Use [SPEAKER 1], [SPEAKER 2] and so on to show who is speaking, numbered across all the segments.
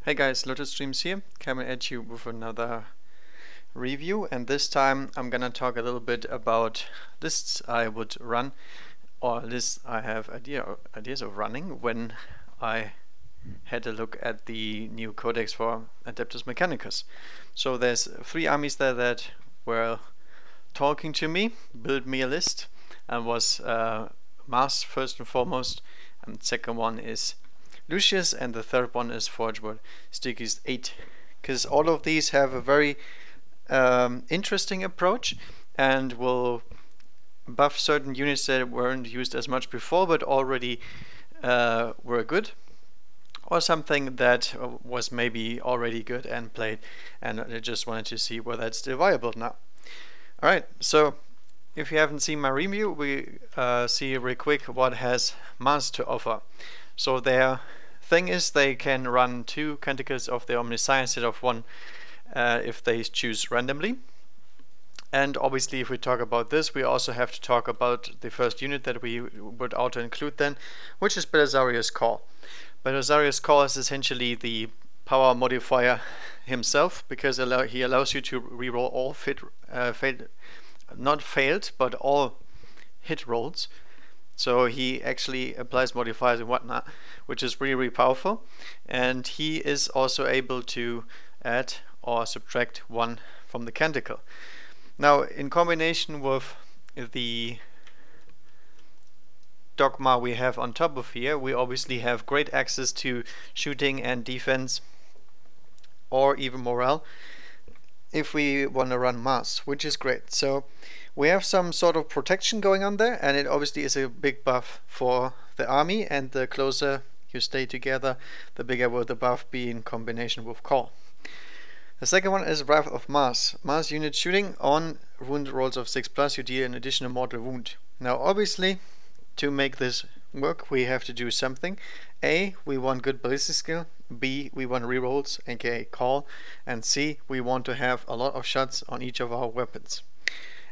[SPEAKER 1] Hey guys, Lotus Streams here, coming at you with another review, and this time I'm gonna talk a little bit about lists I would run, or lists I have ideas of running when I had a look at the new Codex for Adeptus Mechanicus. So there's 3 armies there that were talking to me, build me a list, and was Mars first and foremost, and the second one is Lucius, and the third one is Forgeworlds Stygies VIII, because all of these have a very interesting approach and will buff certain units that weren't used as much before but already were good, or something that was maybe already good and played, and I just wanted to see whether it's still viable now. Alright, so if you haven't seen my review, we see real quick what has Mars to offer. So their thing is they can run 2 canticles of the Omniscience instead of 1 if they choose randomly. And obviously if we talk about this, we also have to talk about the first unit that we would auto-include then, which is Belisarius Call. Belisarius Call is essentially the power modifier himself, because he allows you to reroll all all hit rolls. So he actually applies modifiers and whatnot, which is really, really powerful. And he is also able to add or subtract 1 from the canticle. Now, in combination with the dogma we have on top of here, we obviously have great access to shooting and defense, or even morale, if we want to run Mars, which is great. So we have some sort of protection going on there, and it obviously is a big buff for the army, and the closer you stay together, the bigger will the buff be in combination with Call. The second one is Wrath of Mars. Mars unit shooting on wound rolls of 6+, you deal an additional mortal wound. Now obviously, to make this work, we have to do something. A, we want good ballistic skill. B, we want rerolls, aka Call. And C, we want to have a lot of shots on each of our weapons.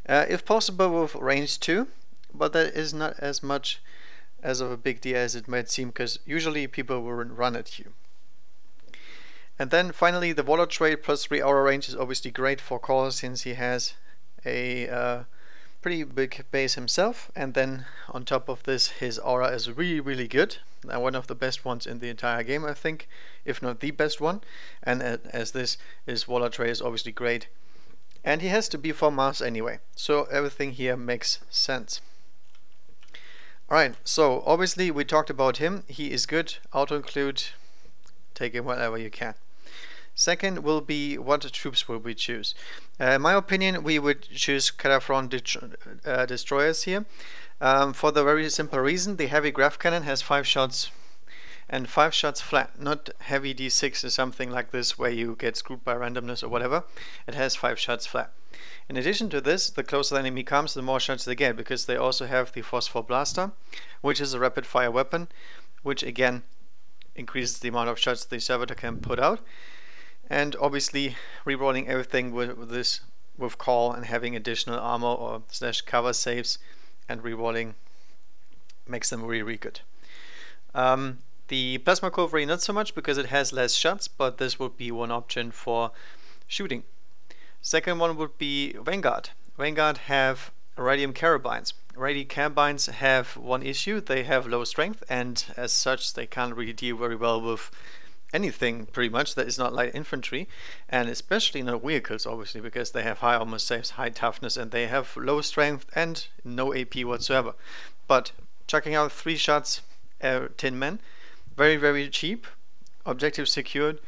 [SPEAKER 1] If possible with range 2, but that is not as much as of a big deal as it might seem, because usually people will run at you. And then finally, the Warlord trait plus 3 aura range is obviously great for Call, since he has a pretty big base himself, and then on top of this, his aura is really, really good, and one of the best ones in the entire game, I think, if not the best one. And as this is Warlord trait is obviously great, and he has to be for Mars anyway, so everything here makes sense. Alright, so obviously we talked about him. He is good, auto-include, take it whatever you can. Second will be what troops will we choose. In my opinion, we would choose Cataphron destroyers here, for the very simple reason the heavy graph cannon has 5 shots and 5 shots flat, not heavy d6 or something like this where you get screwed by randomness or whatever. It has 5 shots flat. In addition to this, the closer the enemy comes, the more shots they get, because they also have the Phosphor Blaster, which is a rapid fire weapon, which again increases the amount of shots the servitor can put out. And obviously rerolling everything with Call and having additional armor or / cover saves and rerolling makes them really, really good. The Plasma Cavalry not so much, because it has less shots, but this would be one option for shooting. Second one would be Vanguard. Vanguard have Radium Carabines. Radium Carabines have one issue: they have low strength, and as such they can't really deal very well with anything pretty much that is not light infantry, and especially not vehicles, obviously, because they have high armor saves, high toughness, and they have low strength and no AP whatsoever. But chucking out 3 shots, 10 men, very, very cheap, objective secured,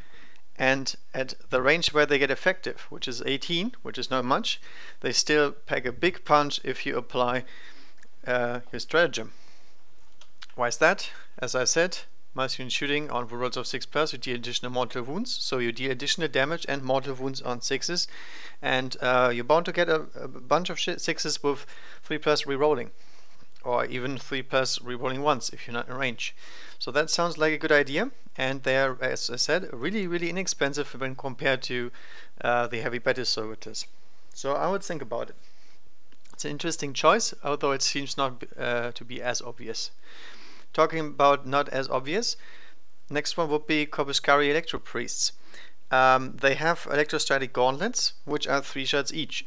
[SPEAKER 1] and at the range where they get effective, which is 18, which is not much, they still pack a big punch if you apply your stratagem. Why is that? As I said, Mars unit shooting on rolls of 6+, you deal additional mortal wounds, so you deal additional damage and mortal wounds on 6s, and you're bound to get a bunch of 6s with 3+ rerolling, or even 3+ rerolling once if you're not in range. So that sounds like a good idea, and they're, as I said, really, really inexpensive when compared to the heavy battle servitors. So I would think about it. It's an interesting choice, although it seems not to be as obvious. Talking about not as obvious, Next one would be Corpuscari Electro Priests. They have electrostatic gauntlets, which are 3 shots each.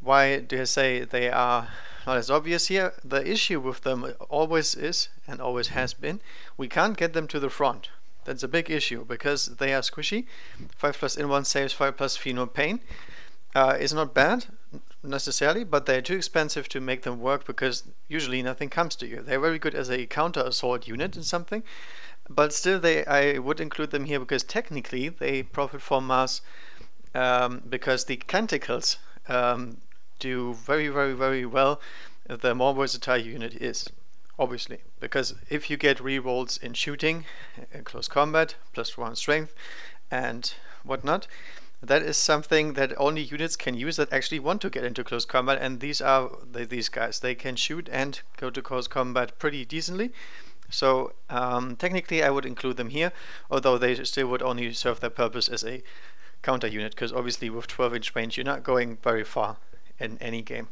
[SPEAKER 1] Why do I say they are not as obvious here? The issue with them always is, and always has been, we can't get them to the front. That's a big issue, because they are squishy. 5+ in1 saves, 5+ feel no pain. Is not bad, necessarily, but they're too expensive to make them work, because usually nothing comes to you. They're very good as a counter-assault unit in something, but still I would include them here, because technically they profit from Mars, because the canticles do very, very, very well the more versatile unit is, obviously, because if you get rerolls in shooting, close combat, +1 strength and whatnot, that is something that only units can use that actually want to get into close combat, and these are these guys. They can shoot and go to close combat pretty decently. So technically I would include them here, although they still would only serve their purpose as a counter unit, because obviously with 12-inch range you're not going very far in any game.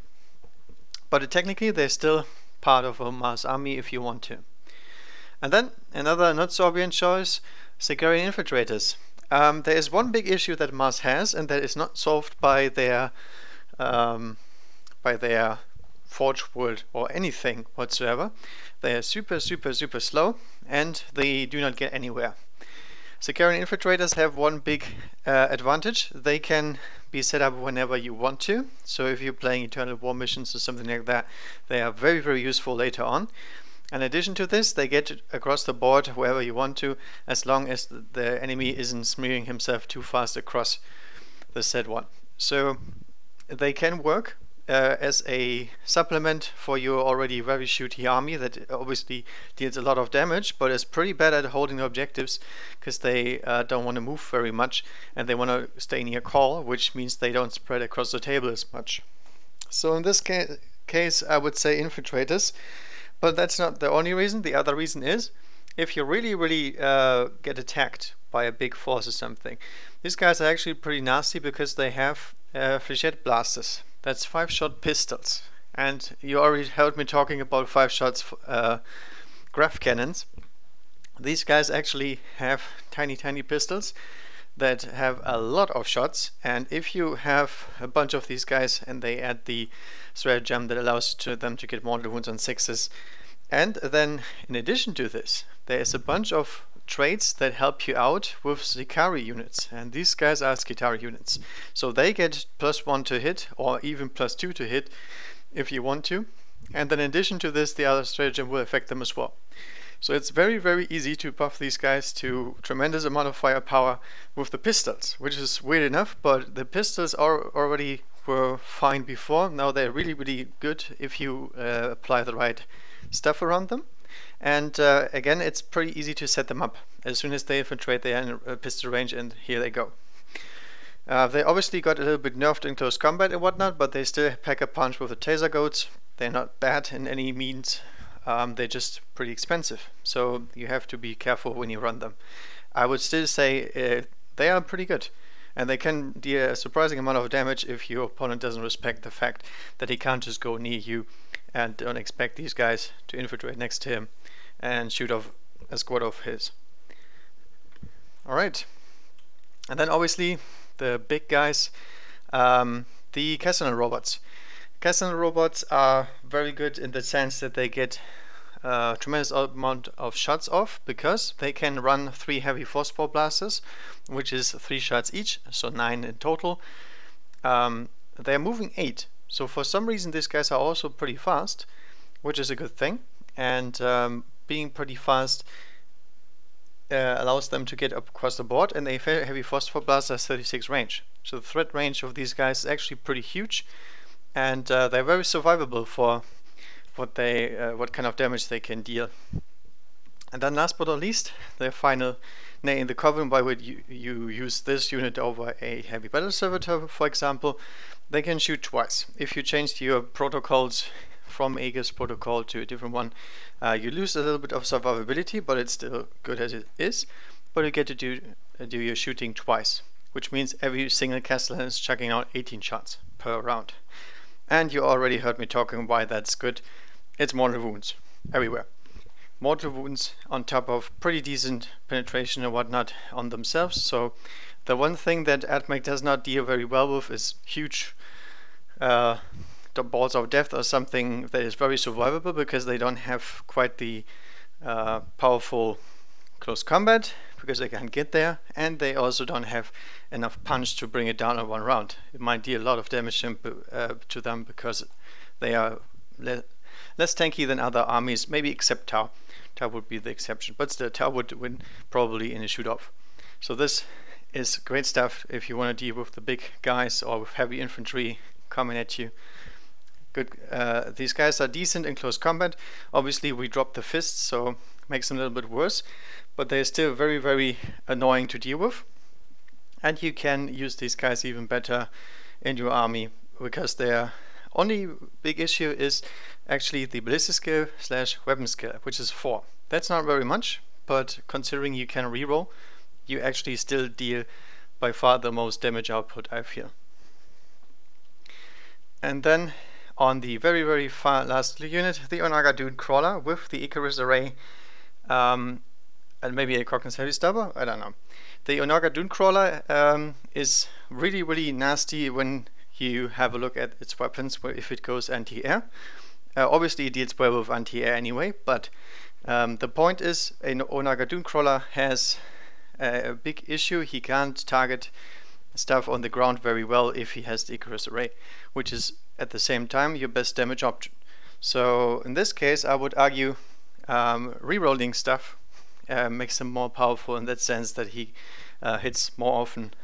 [SPEAKER 1] But technically they're still part of a Mars army if you want to. And then another not so obvious choice, Sicarian Infiltrators. There is one big issue that Mars has, and that is not solved by their Forge World or anything whatsoever. They are super, super, super slow, and they do not get anywhere. Sicarian Infiltrators have one big advantage. They can be set up whenever you want to. So if you're playing Eternal War missions or something like that, they are very, very useful later on. In addition to this, they get across the board wherever you want to, as long as the enemy isn't smearing himself too fast across the said one. So they can work as a supplement for your already very shooty army that obviously deals a lot of damage, but is pretty bad at holding objectives, because they don't want to move very much, and they want to stay near call, which means they don't spread across the table as much. So in this case I would say Infiltrators, but that's not the only reason. The other reason is, if you really, really get attacked by a big force or something, these guys are actually pretty nasty, because they have Fléchette blasters. That's 5-shot pistols, and you already heard me talking about 5 shots graph cannons. These guys actually have tiny, tiny pistols that have a lot of shots, and if you have a bunch of these guys and they add the stratagem that allows them to get mortal wounds on 6s, and then in addition to this there is a bunch of traits that help you out with Sicari units, and these guys are Skitari units, so they get +1 to hit, or even +2 to hit if you want to, and then in addition to this the other stratagem will affect them as well. So it's very, very easy to buff these guys to tremendous amount of firepower with the pistols, which is weird enough, but the pistols already were fine before. Now they're really, really good if you apply the right stuff around them. And again, it's pretty easy to set them up. As soon as they infiltrate, they are in pistol range, and here they go. They obviously got a little bit nerfed in close combat and whatnot, but they still pack a punch with the taser goats. They're not bad in any means. They're just pretty expensive, so you have to be careful when you run them. I would still say they are pretty good, and they can deal a surprising amount of damage if your opponent doesn't respect the fact that he can't just go near you, and don't expect these guys to infiltrate next to him and shoot off a squad of his. Alright, and then obviously the big guys, the Cassandra robots. Cassandra robots are very good in the sense that they get a tremendous amount of shots off, because they can run 3 heavy phosphor blasters, which is 3 shots each, so 9 in total. They're moving 8, so for some reason these guys are also pretty fast, which is a good thing, and being pretty fast allows them to get up across the board, and a heavy phosphor blaster has 36 range, so the threat range of these guys is actually pretty huge, and they're very survivable for what kind of damage they can deal. And then last but not least, the final nay in the coven, why would you use this unit over a heavy battle servitor, for example. They can shoot twice. If you change your protocols from Aegis protocol to a different one, you lose a little bit of survivability, but it's still good as it is. But you get to do your shooting twice, which means every single Castellan is chucking out 18 shots per round. And you already heard me talking why that's good. It's mortal wounds everywhere. mortal wounds on top of pretty decent penetration and whatnot on themselves. So the one thing that AdMech does not deal very well with is huge balls of death or something that is very survivable, because they don't have quite the powerful close combat, because they can't get there, and they also don't have enough punch to bring it down in one round. It might deal a lot of damage to them because they are less tanky than other armies, maybe except Tau. Tau would be the exception, but still Tau would win probably in a shoot-off. So this is great stuff if you want to deal with the big guys or with heavy infantry coming at you. Good. These guys are decent in close combat. Obviously we dropped the fists, so makes them a little bit worse, but they're still very, very annoying to deal with. And you can use these guys even better in your army, because their only big issue is actually the ballistic skill / weapon skill, which is 4. That's not very much, but considering you can reroll, you actually still deal by far the most damage output, I feel. And then on the very, very far last unit, the Onaga Dune Crawler with the Icarus Array, and maybe a Cockness Heavy Stubber, I don't know. The Onaga Dune Crawler is really, really nasty when you have a look at its weapons, if it goes anti-air. Obviously it deals well with anti-air anyway, but the point is, an Onaga Dune Crawler has a big issue. He can't target stuff on the ground very well if he has the Icarus Array, which is at the same time your best damage option. So in this case I would argue rerolling stuff makes him more powerful in that sense that he hits more often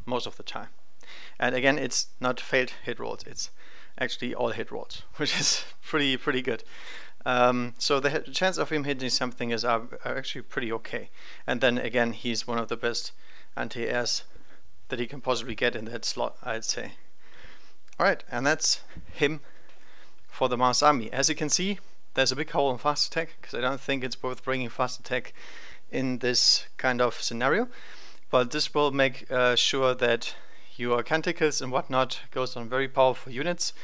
[SPEAKER 1] most of the time. And again, it's not failed hit rolls, it's actually all hit rolls, which is pretty good. So the chance of him hitting something is actually pretty okay. And then again, he's one of the best anti-airs that he can possibly get in that slot, I'd say. Alright, and that's him for the Mars army. As you can see, there's a big hole in fast attack, because I don't think it's worth bringing fast attack in this kind of scenario. But this will make sure that your canticles and whatnot goes on very powerful units,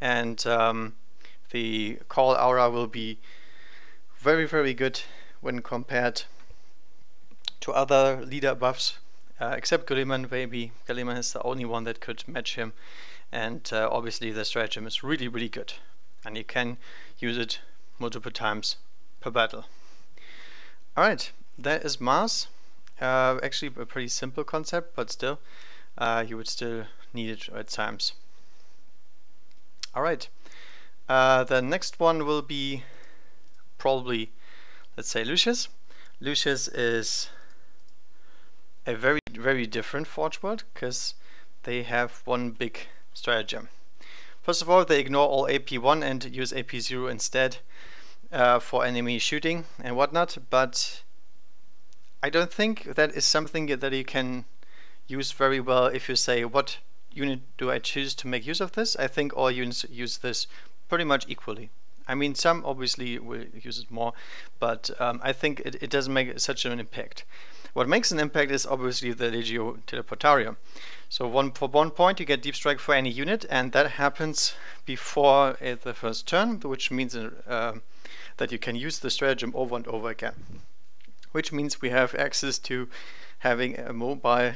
[SPEAKER 1] and the call aura will be very, very good when compared to other leader buffs, except Gulliman. Maybe Gulliman is the only one that could match him, and obviously the stratagem is really, really good, and you can use it multiple times per battle. Alright, that is Mars. Actually a pretty simple concept, but still you would still need it at times. Alright, the next one will be probably, let's say, Lucius. Lucius is a very, very different Forge World, because they have one big stratagem. First of all, they ignore all AP1 and use AP0 instead for enemy shooting and whatnot, but I don't think that is something that you can use very well if you say, what unit do I choose to make use of this? I think all units use this pretty much equally. I mean, some obviously will use it more, but I think it doesn't make such an impact. What makes an impact is obviously the Legio Teleportarium. So for 1 point you get Deep Strike for any unit, and that happens before the first turn, which means that you can use the stratagem over and over again. Which means we have access to having a mobile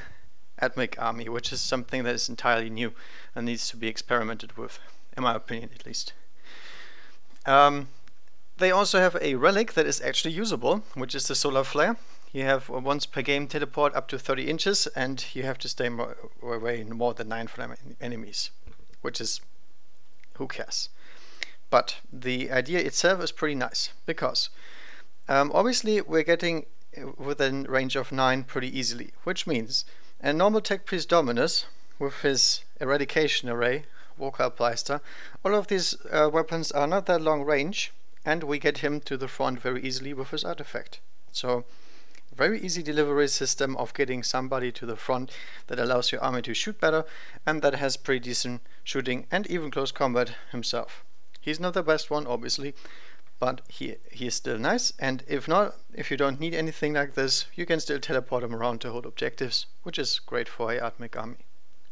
[SPEAKER 1] AdMech army, which is something that is entirely new and needs to be experimented with, in my opinion at least. They also have a relic that is actually usable, which is the Solar Flare. You have once per game teleport up to 30 inches, and you have to stay away more than 9 from enemies, which is, who cares? But the idea itself is pretty nice, because obviously we're getting within range of 9 pretty easily, which means a normal Tech Priest Dominus with his Eradication Array, Vocal Pleister, all of these weapons are not that long range, and we get him to the front very easily with his artifact. So very easy delivery system of getting somebody to the front that allows your army to shoot better, and that has pretty decent shooting and even close combat himself. He's not the best one obviously, but he is still nice, and if you don't need anything like this, you can still teleport him around to hold objectives, which is great for a AdMech army.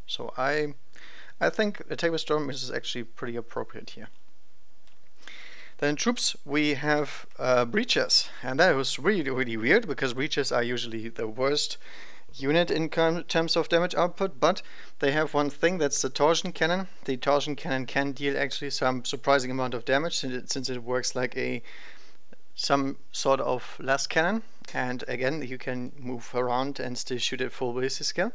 [SPEAKER 1] So I think Attack with Storm is actually pretty appropriate here. Then in troops we have breachers, and that was really weird because breachers are usually the worst unit in terms of damage output, but they have one thing, that's the torsion cannon. The torsion cannon can deal actually some surprising amount of damage since it works like some sort of last cannon, and again you can move around and still shoot at full ballistic scale.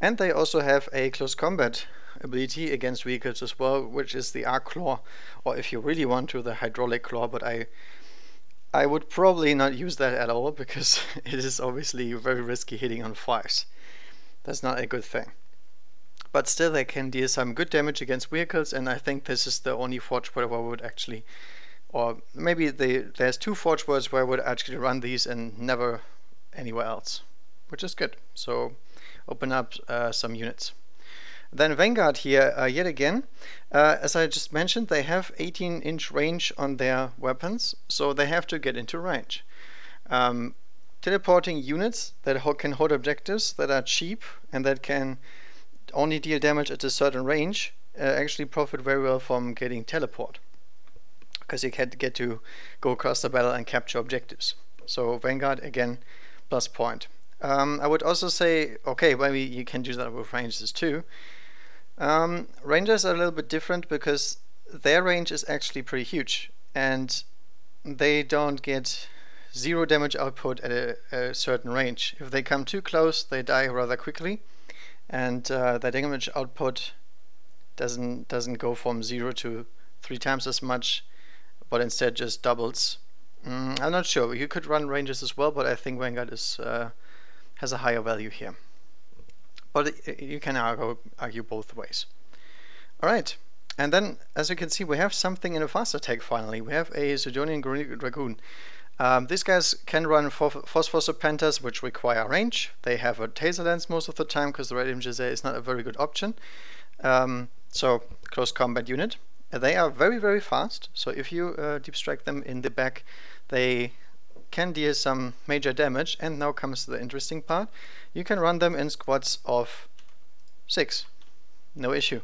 [SPEAKER 1] And they also have a close combat ability against vehicles as well, which is the arc claw, or if you really want to, the hydraulic claw, but I would probably not use that at all because it is obviously very risky hitting on fires. That's not a good thing. But still they can deal some good damage against vehicles, and I think this is the only Forgeworld where I would actually, or maybe there's two Forgeworlds where I would actually run these and never anywhere else, which is good. So open up some units. Then Vanguard here, yet again, as I just mentioned, they have 18-inch range on their weapons, so they have to get into range. Teleporting units that can hold objectives that are cheap and that can only deal damage at a certain range actually profit very well from getting teleport, because you can get to go across the battle and capture objectives. So Vanguard, again, plus point. I would also say, okay, maybe you can do that with Rangers too. Rangers are a little bit different because their range is actually pretty huge, and they don't get 0 damage output at a certain range. If they come too close, they die rather quickly, and the damage output doesn't go from 0 to 3 times as much, but instead just doubles. I'm not sure. You could run Rangers as well, but I think Vanguard has a higher value here. But you can argue both ways. Alright, and then as you can see, we have something in a fast attack finally. We have a Sidonian Dragoon. These guys can run Phosphor Serpentas, which require range. They have a taser lance most of the time because the red images there is not a very good option. So close combat unit. They are very fast, so if you deep strike them in the back, they can deal some major damage. And now comes the interesting part. You can run them in squads of 6, no issue.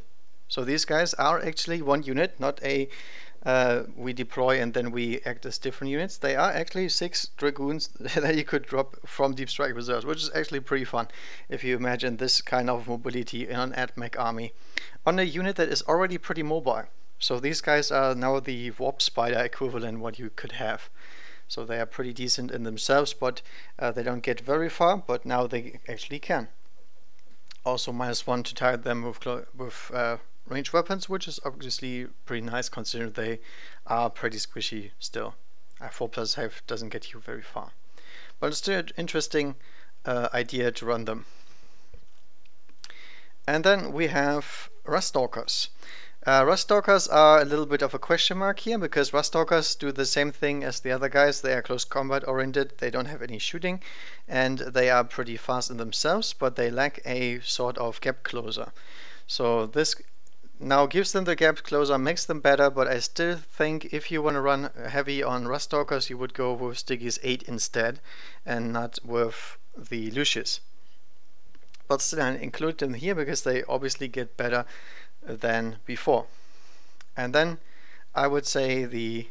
[SPEAKER 1] So these guys are actually one unit, not a we deploy and then we act as different units. They are actually 6 Dragoons that you could drop from Deep Strike Reserves, which is actually pretty fun if you imagine this kind of mobility in an AdMech army on a unit that is already pretty mobile. So these guys are now the Warp Spider equivalent what you could have. So they are pretty decent in themselves, but they don't get very far, but now they actually can. Also -1 to target them with ranged weapons, which is obviously pretty nice considering they are pretty squishy still. 4+5 doesn't get you very far. But it's still an interesting idea to run them. And then we have Russ Stalkers. Russ Stalkers are a little bit of a question mark here, because Russ Stalkers do the same thing as the other guys. They are close combat oriented, they don't have any shooting, and they are pretty fast in themselves, but they lack a sort of gap closer. So this now gives them the gap closer, makes them better, but I still think if you want to run heavy on Russ Stalkers, you would go with Stygies VIII instead, and not with the Lucius. But still, I include them here because they obviously get better than before. And then I would say the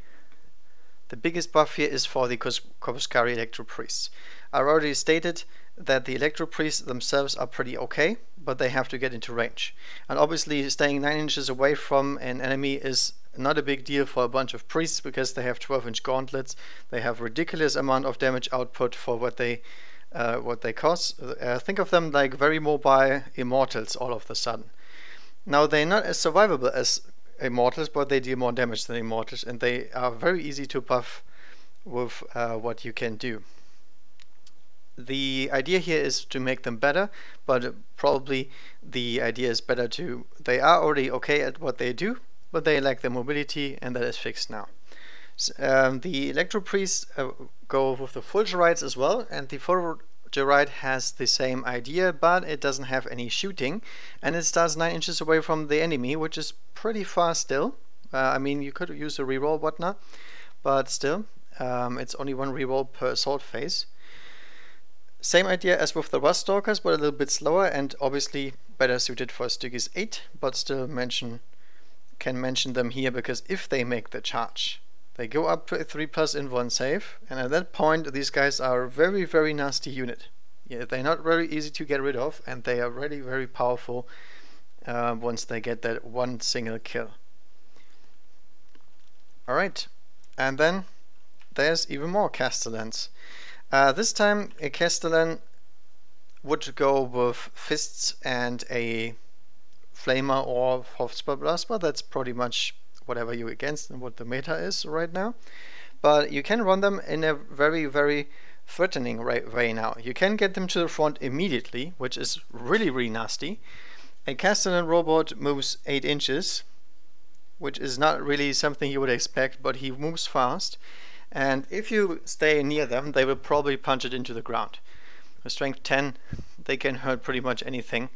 [SPEAKER 1] biggest buff here is for the Corvuscari Electro Priests. I already stated that the Electro Priests themselves are pretty okay, but they have to get into range. And obviously staying 9 inches away from an enemy is not a big deal for a bunch of priests because they have 12-inch gauntlets. They have ridiculous amount of damage output for what they cost. Think of them like very mobile immortals all of a sudden. Now they're not as survivable as immortals, but they deal more damage than immortals, and they are very easy to buff with what you can do. The idea here is to make them better, but probably the idea is better to, they are already okay at what they do, but they lack the mobility, and that is fixed now. The Electro Priests go with the Fulgurites as well, and the Fulgurite has the same idea, but it doesn't have any shooting, and it starts 9 inches away from the enemy, which is pretty far still. I mean, you could use a reroll, whatnot, but still, it's only 1 reroll per assault phase. Same idea as with the Russ Stalkers, but a little bit slower, and obviously better suited for Stygies VIII, but still can mention them here because if they make the charge, They go up to a 3+ in 1 save, and at that point these guys are a very, very nasty unit. Yeah, they're not very easy to get rid of, and they are really very powerful once they get that one single kill. Alright, and then there's even more Castellans. This time a Castellan would go with fists and a flamer or plasma. That's pretty much whatever you're against and what the meta is right now. But you can run them in a very, very threatening way now. You can get them to the front immediately, which is really, really nasty. A Castellan robot moves 8 inches, which is not really something you would expect, but he moves fast. And if you stay near them, they will probably punch it into the ground. With strength 10, they can hurt pretty much anything.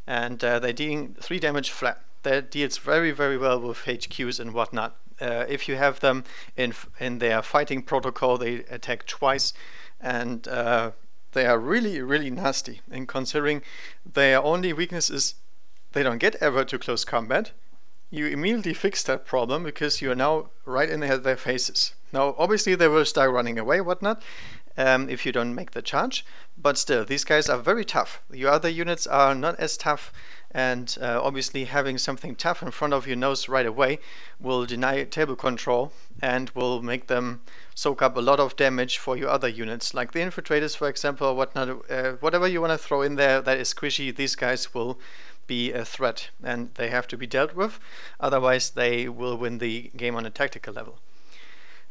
[SPEAKER 1] And they're dealing 3 damage flat. That deals very, very well with HQs and whatnot. If you have them in their fighting protocol, they attack twice. And they are really, really nasty. And considering their only weakness is they don't get ever to close combat, you immediately fix that problem because you are now right in their faces. Now, obviously, they will start running away, whatnot, if you don't make the charge. But still, these guys are very tough. Your other units are not as tough, and obviously having something tough in front of your nose right away will deny table control and will make them soak up a lot of damage for your other units, like the Infiltrators, for example, or whatnot. Whatever you want to throw in there that is squishy, these guys will be a threat, and they have to be dealt with. Otherwise, they will win the game on a tactical level.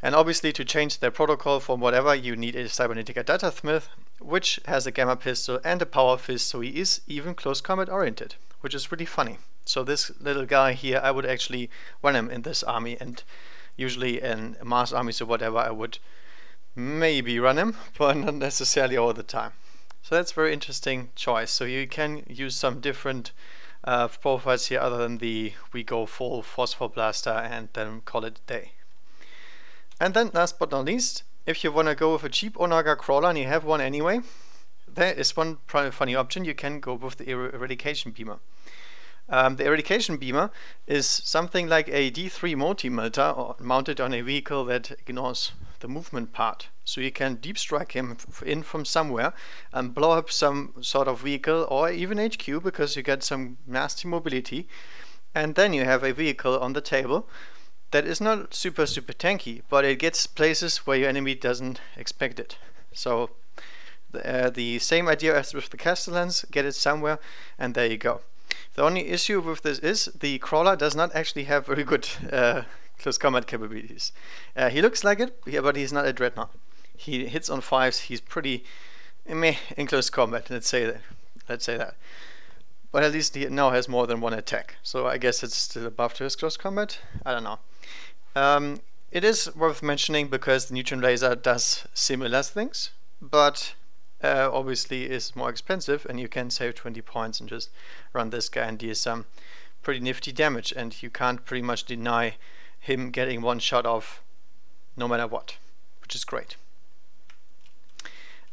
[SPEAKER 1] And obviously, to change their protocol from whatever, you need a cybernetic datasmith, which has a gamma pistol and a power fist, so he is even close combat oriented, which is really funny. So this little guy here, I would actually run him in this army, and usually in Mars armies or whatever, I would maybe run him, but not necessarily all the time. So that's a very interesting choice. So you can use some different profiles here other than the we go full phosphor blaster and then call it a day. And then last but not least, if you want to go with a cheap Onaga crawler and you have one anyway, there is one funny option. You can go with the eradication beamer. The eradication beamer is something like a D3 multi-melter mounted on a vehicle that ignores the movement part. So you can deep strike him in from somewhere and blow up some sort of vehicle or even HQ because you get some nasty mobility. And then you have a vehicle on the table that is not super tanky, but it gets places where your enemy doesn't expect it. So the same idea as with the Castellans, get it somewhere and there you go. The only issue with this is the crawler does not actually have very good close combat capabilities. He looks like it, but he's not a dreadnought. He hits on 5s, he's pretty meh in close combat, let's say that. But at least he now has more than one attack, so I guess it's still a buff to his close combat. I don't know. It is worth mentioning because the neutron laser does similar things, but obviously is more expensive, and you can save 20 points and just run this guy and deal some pretty nifty damage, and you can't pretty much deny him getting one shot off no matter what, which is great.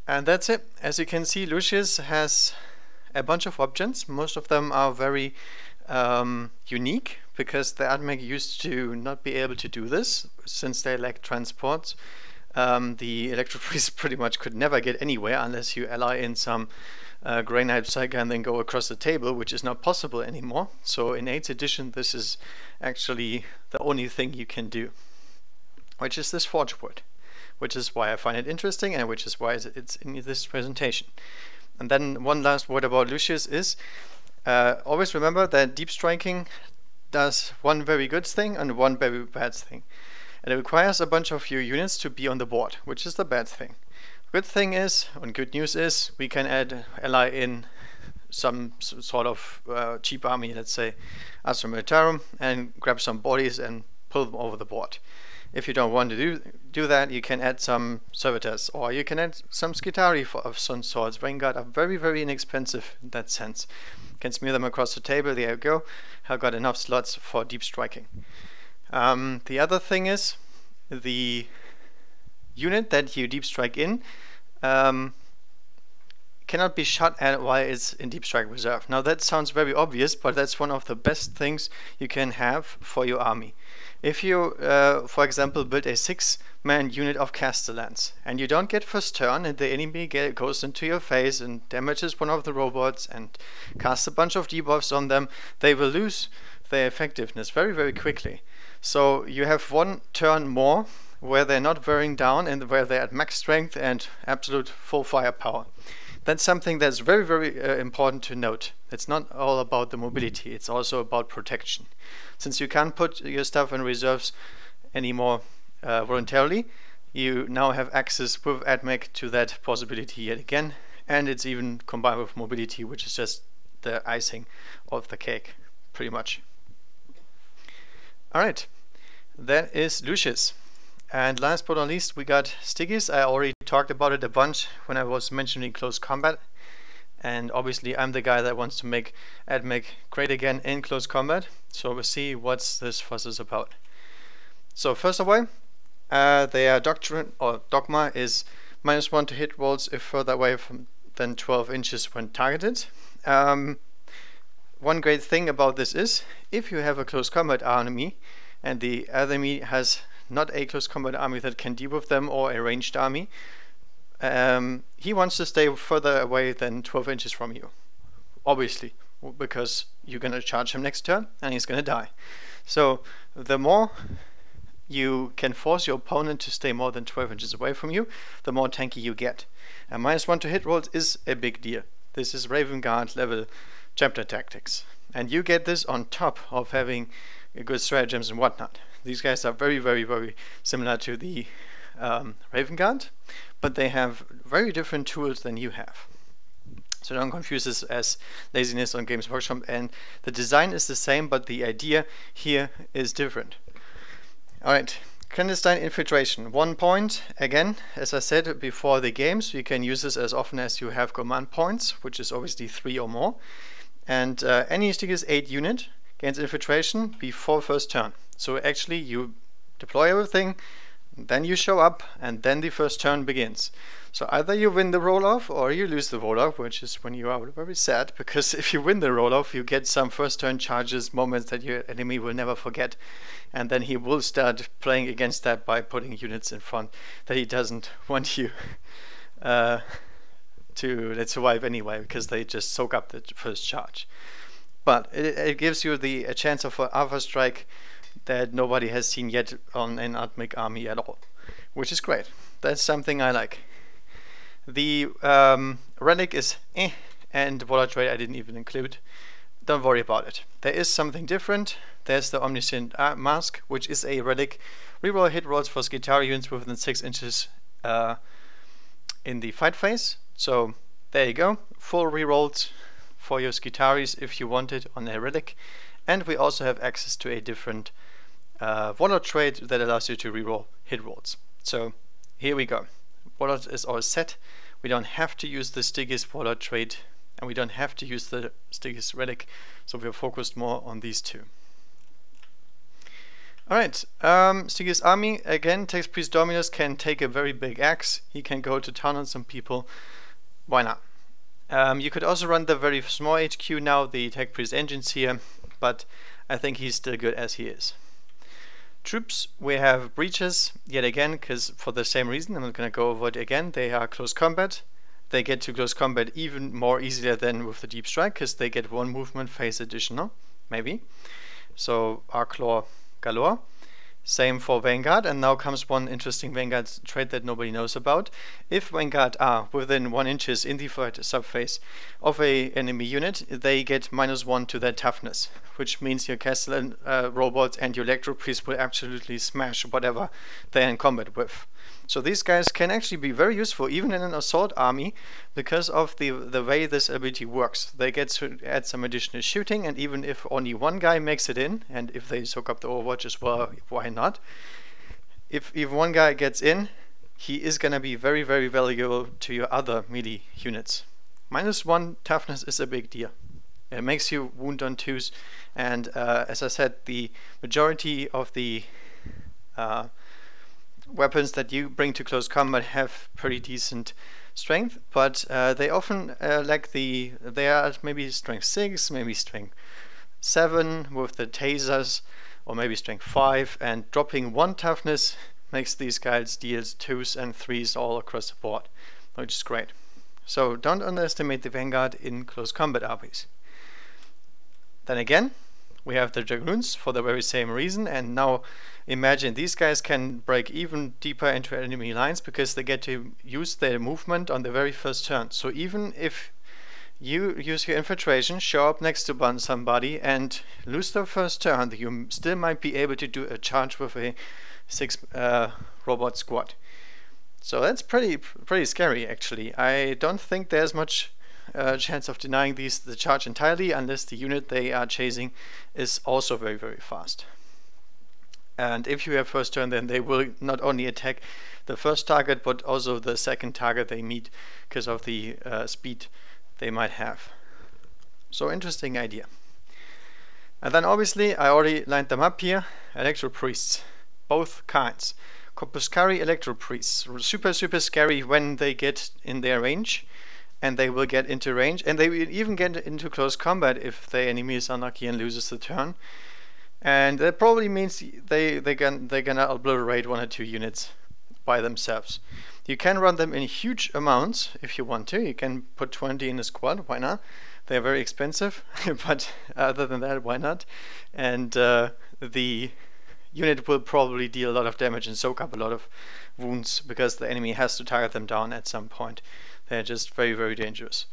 [SPEAKER 1] And that's it. As you can see, Lucius has a bunch of options. Most of them are very unique because the Admech used to not be able to do this since they lack transports. The Electro Priest pretty much could never get anywhere unless you ally in some Granite Psyker and then go across the table, which is not possible anymore. So in 8th edition this is actually the only thing you can do, which is this Forgeworld, which is why I find it interesting and which is why it's in this presentation. And then one last word about Lucius is always remember that deep striking does one very good thing and one very bad thing. And it requires a bunch of your units to be on the board, which is the bad thing. Good thing is, and good news is, we can ally in some sort of cheap army, let's say Astra Militarum, and grab some bodies and pull them over the board. If you don't want to do that, you can add some servitors, or you can add some Skitari of some sorts. Vanguard are very, very inexpensive in that sense. You can smear them across the table, there you go. I've got enough slots for deep striking. The other thing is, the unit that you deep strike in cannot be shot at while it's in deep strike reserve. Now that sounds very obvious, but that's one of the best things you can have for your army. If you, for example, build a 6-man unit of Castellans and you don't get first turn and the enemy goes into your face and damages one of the robots and casts a bunch of debuffs on them, they will lose their effectiveness very, very quickly. So you have one turn more where they're not wearing down and where they're at max strength and absolute full firepower. That's something that's very, very important to note. It's not all about the mobility, it's also about protection. Since you can't put your stuff in reserves anymore voluntarily, you now have access with AdMech to that possibility yet again, and it's even combined with mobility, which is just the icing of the cake, pretty much. Alright, that is Lucius. And last but not least, we got Stygies. I already talked about it a bunch when I was mentioning close combat. And obviously I'm the guy that wants to make AdMech great again in close combat. So we'll see what this fuss is about. So first of all, their doctrine or dogma is -1 to hit rolls if further away than 12 inches when targeted. One great thing about this is, if you have a close combat army and the enemy has not a close combat army that can deal with them or a ranged army, he wants to stay further away than 12 inches from you, obviously, because you're going to charge him next turn and he's going to die. So the more you can force your opponent to stay more than 12 inches away from you, the more tanky you get. And -1 to hit rolls is a big deal. This is Vanguard level chapter tactics, and you get this on top of having good stratagems and whatnot. These guys are very, very, very similar to the Vanguard, but they have very different tools than you have. So don't confuse this as laziness on Games Workshop, and the design is the same, but the idea here is different. Alright, clandestine infiltration. 1 point, again, as I said before the game, so you can use this as often as you have command points, which is obviously 3 or more. And any Stygies 8 unit gains infiltration before first turn. So actually you deploy everything, then you show up, and then the first turn begins. So either you win the roll-off or you lose the roll-off, which is when you are very sad, because if you win the roll-off you get some first turn charges, moments that your enemy will never forget, and then he will start playing against that by putting units in front that he doesn't want you to let survive anyway, because they just soak up the first charge. But it gives you a chance of an alpha strike that nobody has seen yet on an AdMech army at all, which is great. That's something I like. The relic is and Water Trade I didn't even include. Don't worry about it. There is something different. There's the Omniscient Mask, which is a relic. Reroll hit rolls for Skitarii units within 6 inches in the fight phase. So there you go. Full rerolls for your Skitaris if you want it on a relic. And we also have access to a different Water Trade that allows you to reroll hit rolls. So here we go. Water is all set. We don't have to use the Stygies Water Trade, and we don't have to use the Stygies relic, so we're focused more on these two. Alright, Stygies army, again, Text Priest Dominus can take a very big axe. He can go to town on some people. Why not? You could also run the very small HQ now, the Tech Priest engines here, but I think he's still good as he is. Troops, we have breaches yet again, because for the same reason, I'm not going to go over it again. They are close combat. They get to close combat even more easier than with the deep strike, because they get 1 movement phase additional, maybe. So Arclaw galore. Same for Vanguard, and now comes one interesting Vanguard trait that nobody knows about. If Vanguard are within 1 inches in the subphase of a enemy unit, they get -1 to their toughness, which means your Castellan robots and your Electro Priest will absolutely smash whatever they're in combat with. So these guys can actually be very useful even in an assault army because of the way this ability works. They get to add some additional shooting, and even if only 1 guy makes it in, and if they soak up the Overwatch as well, why not? If 1 guy gets in, he is going to be very, very valuable to your other melee units. -1 toughness is a big deal. It makes you wound on 2s, and as I said, the majority of the weapons that you bring to close combat have pretty decent strength, but they often lack they are maybe strength 6, maybe strength 7 with the tasers or maybe strength 5, and dropping 1 toughness makes these guys deal 2s and 3s all across the board, which is great. So don't underestimate the Vanguard in close combat armies. Then again, we have the Dragoons for the very same reason, and now imagine these guys can break even deeper into enemy lines because they get to use their movement on the very first turn. So even if you use your infiltration, show up next to somebody and lose their first turn, you still might be able to do a charge with a 6 robot squad. So that's pretty scary actually. I don't think there's much chance of denying the charge entirely unless the unit they are chasing is also very fast. And if you have first turn, then they will not only attack the first target but also the second target they meet because of the speed they might have. So interesting idea. And then obviously I already lined them up here. Electro Priests, both kinds. Corpuscari Electro Priests, super scary when they get in their range, and they will get into range, and they will even get into close combat if the enemy is unlucky and loses the turn. And that probably means they're gonna obliterate 1 or 2 units by themselves. You can run them in huge amounts if you want to. You can put 20 in a squad, why not? They're very expensive, but other than that, why not? And the unit will probably deal a lot of damage and soak up a lot of wounds because the enemy has to target them down at some point. They're just very dangerous.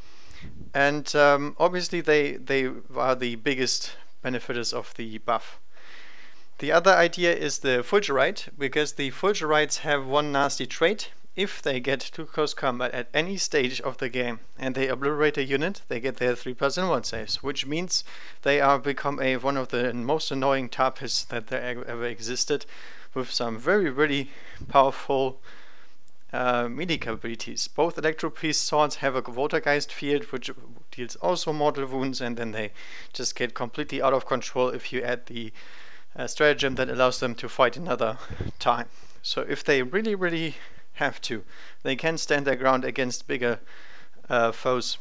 [SPEAKER 1] And obviously they are the biggest benefiters of the buff. The other idea is the Fulgurite, because the Fulgurites have one nasty trait. If they get to close combat at any stage of the game and they obliterate a unit, they get their 3+1 saves, which means they are become one of the most annoying tarpits that there ever existed, with some really powerful melee capabilities. Both Electro Priest swords have a Watergeist field, which deals also mortal wounds, and then they just get completely out of control if you add the stratagem that allows them to fight another time. So if they really have to, they can stand their ground against bigger foes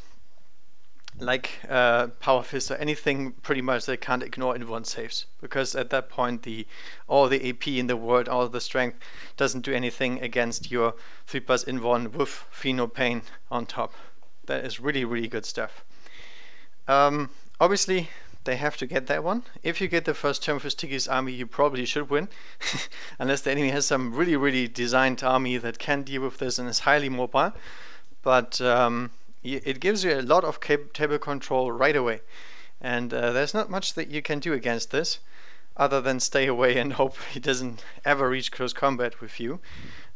[SPEAKER 1] like Power Fist or anything pretty much they can't ignore in 1 saves, because at that point all the AP in the world, all the strength doesn't do anything against your 3+1 with Pheno Pain on top. That is really good stuff. Obviously they have to get that one. If you get the first turn for Stygies army, you probably should win, unless the enemy has some really designed army that can deal with this and is highly mobile. But it gives you a lot of table control right away, and there's not much that you can do against this other than stay away and hope he doesn't ever reach close combat with you.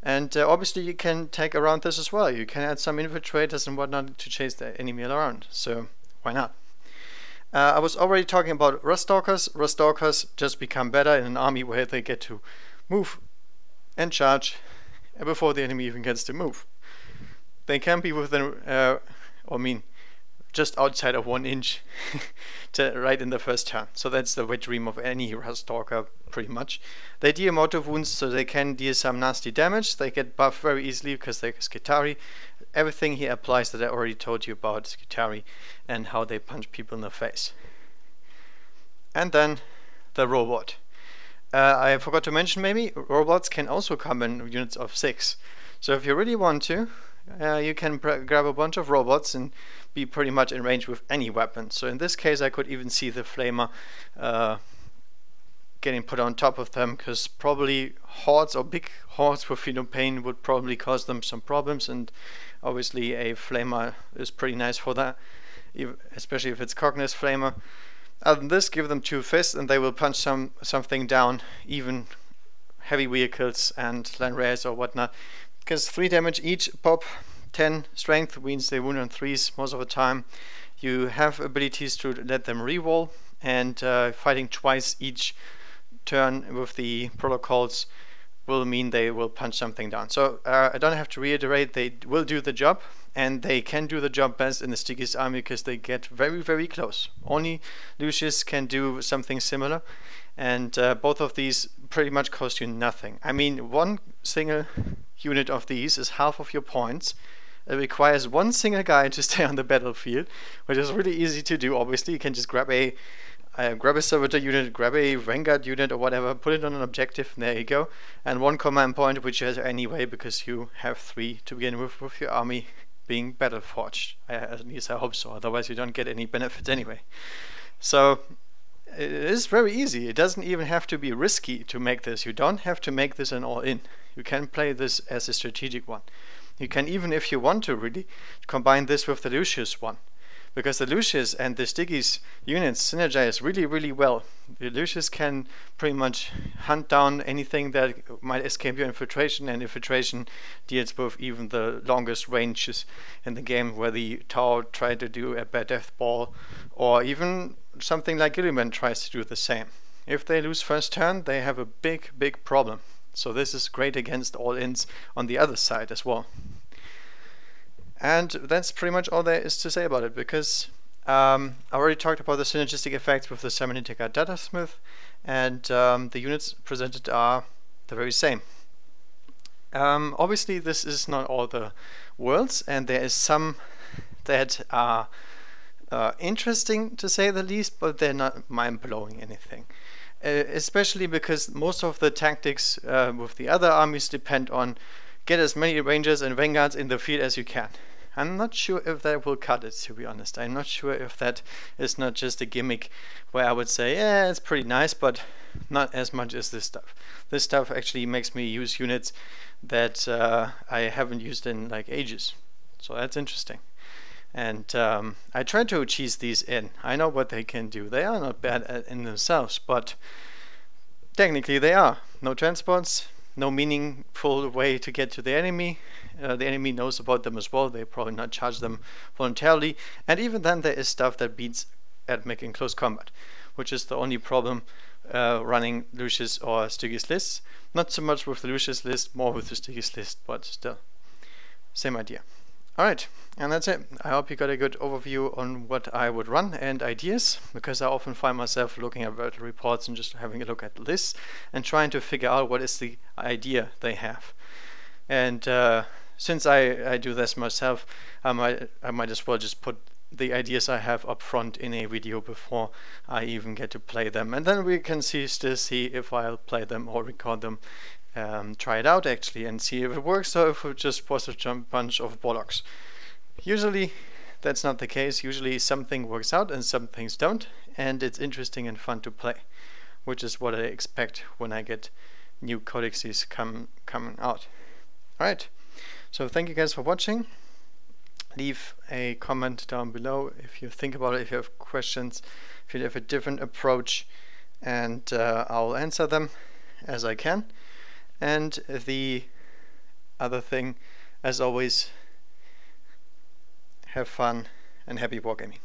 [SPEAKER 1] And obviously you can take around this as well. You can add some infiltrators and whatnot to chase the enemy around, so why not? I was already talking about Russ Stalkers. Russ Stalkers just become better in an army where they get to move and charge before the enemy even gets to move. They can be within, just outside of 1 inch right in the first turn. So that's the wet dream of any Russ Stalker pretty much. They deal mortal wounds, so they can deal some nasty damage. They get buffed very easily because they're Skitari. Everything here applies that I already told you about Skitari and how they punch people in the face. And then the robot. I forgot to mention, maybe robots can also come in units of 6. So if you really want to, you can grab a bunch of robots and be pretty much in range with any weapon. So in this case I could even see the Flamer getting put on top of them, because probably hordes or big hordes with Pheno Pain would probably cause them some problems, and obviously a Flamer is pretty nice for that, especially if it's Cogniz Flamer. Other than this, give them 2 fists and they will punch something down, even heavy vehicles and land rares or whatnot, because 3 damage each pop. 10 strength means they wound on 3s most of the time. You have abilities to let them reroll, and fighting twice each turn with the protocols will mean they will punch something down. So I don't have to reiterate, they will do the job, and they can do the job best in the Stygies army because they get very close. Only Lucius can do something similar, and both of these pretty much cost you nothing. I mean, 1 single unit of these is half of your points. It requires 1 single guy to stay on the battlefield, which is really easy to do. Obviously you can just grab a grab a servitor unit, grab a Vanguard unit or whatever, put it on an objective, and there you go. And one command point, which you have anyway, because you have 3 to begin with your army being battle forged. At least I hope so, otherwise you don't get any benefits anyway. So it is very easy. It doesn't even have to be risky to make this. You don't have to make this an all-in. You can play this as a strategic one. You can even, if you want to really, combine this with the Lucius one. Because the Lucius and the Stygies units synergize really, really well. The Lucius can pretty much hunt down anything that might escape your infiltration, and infiltration deals with even the longest ranges in the game, where the Tau try to do a bad death ball, or even something like Gilliman tries to do the same. If they lose first turn, they have a big, big problem. So this is great against all-ins on the other side as well. And that's pretty much all there is to say about it, because I already talked about the synergistic effects with the cybernetic data smith, and the units presented are the very same. Obviously this is not all the worlds, and there is some that are interesting to say the least, but they're not mind-blowing anything. Especially because most of the tactics with the other armies depend on get as many rangers and vanguards in the field as you can. I'm not sure if that will cut it, to be honest. I'm not sure if that is not just a gimmick where I would say, yeah, it's pretty nice, but not as much as this stuff. This stuff actually makes me use units that I haven't used in like ages. So that's interesting. And I try to cheese these in. I know what they can do. They are not bad in themselves, but technically they are. No transports, no meaningful way to get to the enemy. The enemy knows about them as well. They probably not charge them voluntarily. And even then there is stuff that beats Admech in close combat, which is the only problem running Lucius or Stygies lists. Not so much with the Lucius list, more with the Stygies list, but still. Same idea. Alright, and that's it. I hope you got a good overview on what I would run and ideas, because I often find myself looking at Virtual reports and just having a look at the lists and trying to figure out what is the idea they have. And since I do this myself, I might as well just put the ideas I have up front in a video before I even get to play them, and then we can still see if I'll play them or record them, try it out actually, and see if it works or if it just was a bunch of bollocks. Usually that's not the case. Usually something works out and some things don't, and it's interesting and fun to play, which is what I expect when I get new codexes coming out. Alright, so thank you guys for watching. Leave a comment down below if you think about it, if you have questions, if you have a different approach, and I'll answer them as I can. And the other thing, as always, have fun and happy wargaming.